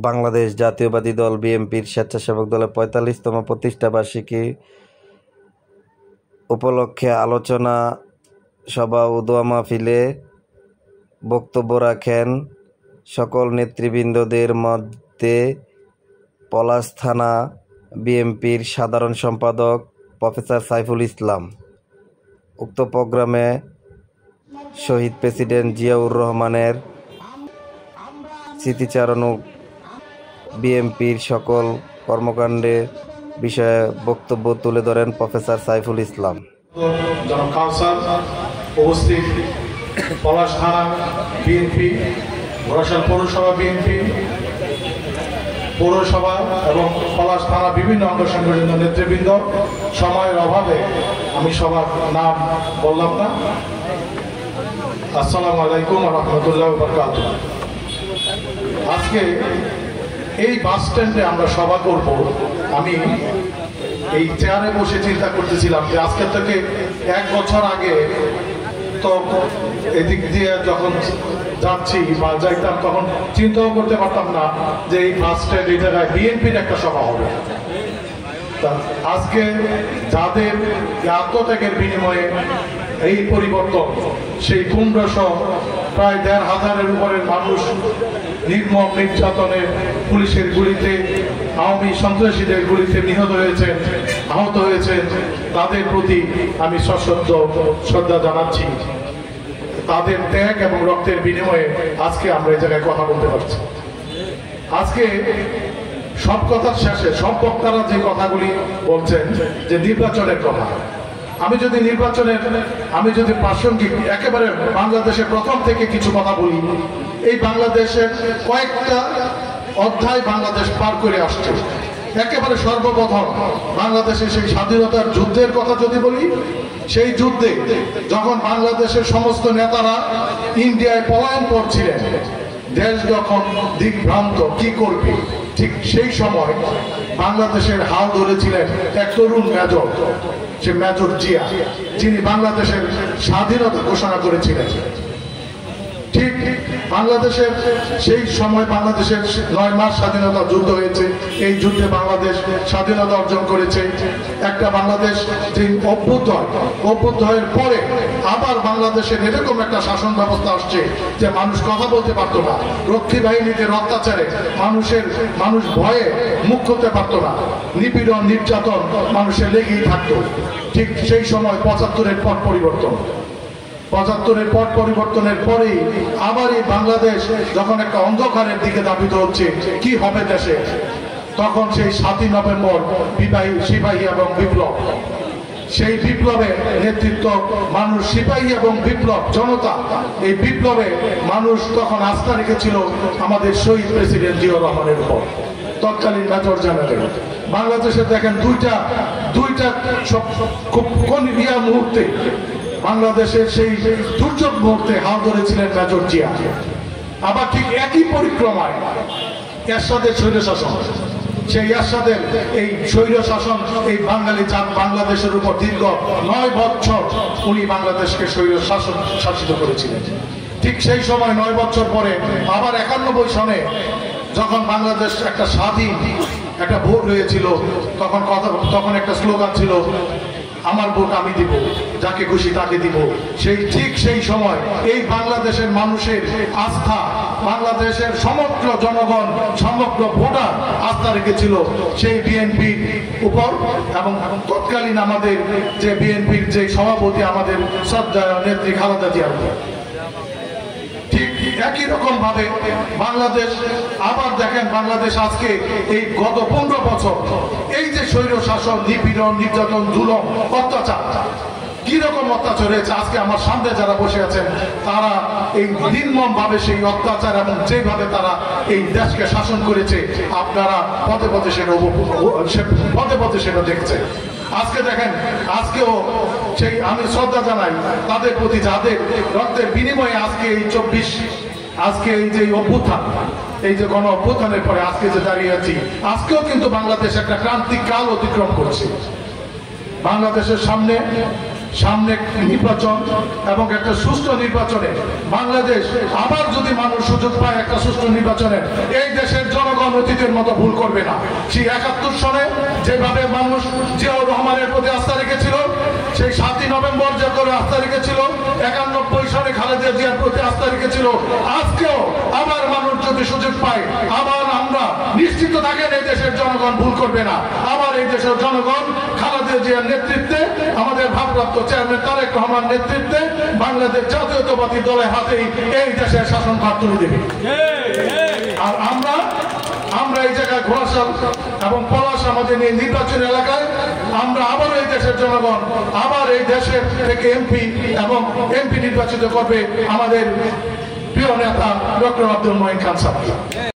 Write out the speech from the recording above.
বাংলাদেশ জাতীয়তাবাদী দল বিএনপির স্বেচ্ছাসেবক দলের ৪৫তম প্রতিষ্ঠা বার্ষিকী উপলক্ষে আলোচনা সভা ও দোয়া মাহফিলে বক্তব্য রাখেন সকল নেতৃবৃন্দদের মধ্যে পলাশ থানা বিএনপির সাধারণ সম্পাদক প্রফেসর সাইফুল ইসলাম। উক্ত প্রোগ্রামে শহীদ প্রেসিডেন্ট জিয়াউর রহমানের স্মৃতিচারণ ও বিএনপির সকল কর্মকাণ্ডের বিষয়ে বক্তব্য তুলে ধরেন প্রফেসর সাইফুল ইসলাম। উপস্থিত পলাশ থানা বিএনপি, বরিশাল পৌরসভা বিএনপি, পৌরসভা এবং পলাশ থানা বিভিন্ন অঙ্গ সংগঠিত নেতৃবৃন্দ, সময়ের অভাবে আমি সবার নাম বললাম না। আসসালামু আলাইকুম ওয়া রাহমাতুল্লাহি ওয়া বারাকাতুহু। আজকে এই বাস স্ট্যান্ডে আমরা সভা করব। আমি এই চেয়ারে বসে চিন্তা করতেছিলাম যে আজকে থেকে 1 বছর আগে তো এদিক দিয়ে যখন যাচ্ছি বা যাইতাম তখন চিন্তাও করতে পারতাম না যে এই বাস স্ট্যান্ড এই জায়গায় বিএনপির একটা সভা হবে। আজকে যাদের আত্মত্যাগের বিনিময়ে এই পরিবর্তন, সেই 1500 প্রায় 1500-এর উপরের মানুষ নির্মম নির্যাতনে পুলিশের গুলিতে, আওয়ামী সন্ত্রাসীদের গুলিতে নিহত হয়েছেন, আহত হয়েছেন, তাদের প্রতি আমি সশ্রদ্ধ শ্রদ্ধা জানাচ্ছি। তাদের ত্যাগ এবং রক্তের বিনিময়ে আজকে আমরা এই জায়গায় কথা বলতে পারছি। আজকে সব কথার শেষে সব বক্তারা যে কথাগুলি বলছেন যে নির্বাচনের কথা, আমি যদি প্রাসঙ্গিক একেবারে বাংলাদেশের প্রথম থেকে কিছু কথা বলি, এই বাংলাদেশের কয়েকটা অধ্যায় বাংলাদেশ পার করে আসছে। একেবারে সর্বপ্রথম বাংলাদেশের সেই স্বাধীনতার যুদ্ধের কথা যদি বলি, সেই যুদ্ধে যখন বাংলাদেশের সমস্ত নেতারা ইন্ডিয়ায় পলায়ন করছিলেন, দেশ যখন দিগ্ভ্রান্ত কি করবে, ঠিক সেই সময় বাংলাদেশের হাল ধরেছিলেন এক তরুণ মেজর, সে মেজর জিয়া, যিনি বাংলাদেশের স্বাধীনতা ঘোষণা করেছিলেন। ঠিক বাংলাদেশের সেই সময় বাংলাদেশের 9 মাস স্বাধীনতা যুদ্ধ হয়েছে। এই যুদ্ধে বাংলাদেশ স্বাধীনতা অর্জন করেছে। একটা বাংলাদেশ যে অভ্যুদয়ের পরে আবার বাংলাদেশের এরকম একটা শাসন ব্যবস্থা আসছে যে মানুষ কথা বলতে পারতো না, রক্ষী বাহিনীদের অত্যাচারে মানুষ ভয়ে মুখ খুলতে পারতো না, নিপীড়ন নির্যাতন মানুষের লেগেই থাকতো। ঠিক সেই সময় 75-এর পর পরিবর্তনের পরেই আবার এই বাংলাদেশ যখন একটা অন্ধকারের দিকে ধাবিত হচ্ছে, কি হবে দেশে, তখন সেই 7ই নভেম্বর সিপাহী এবং বিপ্লব, সেই বিপ্লবে নেতৃত্ব মানুষ, সিপাহী এবং বিপ্লব জনতা, এই বিপ্লবে মানুষ তখন আস্থা রেখেছিল আমাদের শহীদ প্রেসিডেন্ট জিয়াউর রহমানের উপর, তৎকালীন মেজর জেনারেল। বাংলাদেশে দেখেন দুইটা খুব মুহূর্তে, বাংলাদেশের সেই দুর্যোগ মুহূর্তে হাল ধরেছিলেন মেজর জিয়া। আবার ঠিক একই পরিক্রমায় এরশাদের স্বৈরশাসন, সেই এরশাদের এই স্বৈরশাসন এই বাংলাদেশের উপর দীর্ঘ 9 বছর উনি বাংলাদেশকে শাসিত করেছিলেন। ঠিক সেই সময় 9 বছর পরে আবার 91 সনে যখন বাংলাদেশ একটা স্বাধীন একটা ভোট হয়েছিল, তখন একটা স্লোগান ছিল, আমার ভোট আমি দিব, যাকে খুশি তাকে দিব। সেই সময় এই বাংলাদেশের মানুষের আস্থা, বাংলাদেশের সমগ্র জনগণ, সমগ্র ভোটার আস্থা রেখেছিল সেই বিএনপির উপর এবং তৎকালীন আমাদের যে বিএনপির যে সভাপতি আমাদের শ্রদ্ধেয় নেত্রী খালেদা জিয়ার উপর। ঠিক একই রকম ভাবে বাংলাদেশ, আবার দেখেন বাংলাদেশ আজকে এই গত 15 বছর এই যে স্বৈর শাসন, নিপীড়ন, নির্যাতন, জুলুম, অত্যাচার, কিরকম অত্যাচার হয়েছে, আজকে আমার সামনে যারা বসে আছেন তারা এই নির্মম ভাবে সেই অত্যাচার এবং যেভাবে তারা এই দেশকে শাসন করেছে, আপনারা পদে পদে সেটা দেখছেন। আজকে দেখেন, আজকেও সেই আমি শ্রদ্ধা জানাই তাদের প্রতি যাদের রক্তের বিনিময়ে আজকে এই 24, আজকে এই যে অভ্যুত্থান, এই যে গণ অভ্যুত্থানের পরে আজকে যে দাঁড়িয়ে আছি, আজকেও কিন্তু বাংলাদেশ একটা ক্রান্তিক কাল অতিক্রম করছে। বাংলাদেশের সামনে নির্বাচন এবং একটা সুষ্ঠু নির্বাচনে বাংলাদেশ আবার যদি মানুষ সুযোগ পায় একটা সুষ্ঠু নির্বাচনে, এই দেশের জনগণ জনগণ অতীতের মতো ভুল করবে না। সেই 71 সনে যেভাবে মানুষ জিয়াউর রহমানের প্রতি আস্থা রেখেছিল, সেই 7ই নভেম্বর যে করে আস্থা রেখেছিল, 91 সনে খালেদা জিয়ার প্রতি আস্থা রেখেছিল, আজকেও আবার মানুষ যদি সুযোগ পায়, আবার আমরা নিশ্চিত থাকেন এই দেশের জনগণ ভুল করবে না। আবার এই দেশের জনগণ খালেদা জিয়ার নেতৃত্বে, আমাদের ভারপ্রাপ্ত চেয়ারম্যান তারেক রহমান নেতৃত্বে বাংলাদেশ জাতীয়তাবাদী দলের হাতেই এই দেশের শাসনভার তুলে দেবে। আর আমরা এই জায়গায় ঘোড়াশাল এবং পলাশ আমাদের নিয়ে নির্বাচনী এলাকায় আমরা আবারও এই দেশের জনগণ আবার এই দেশের থেকে এমপি নির্বাচিত করবে আমাদের প্রিয় নেতা ডক্টর আব্দুল মঈন খান সাহেব।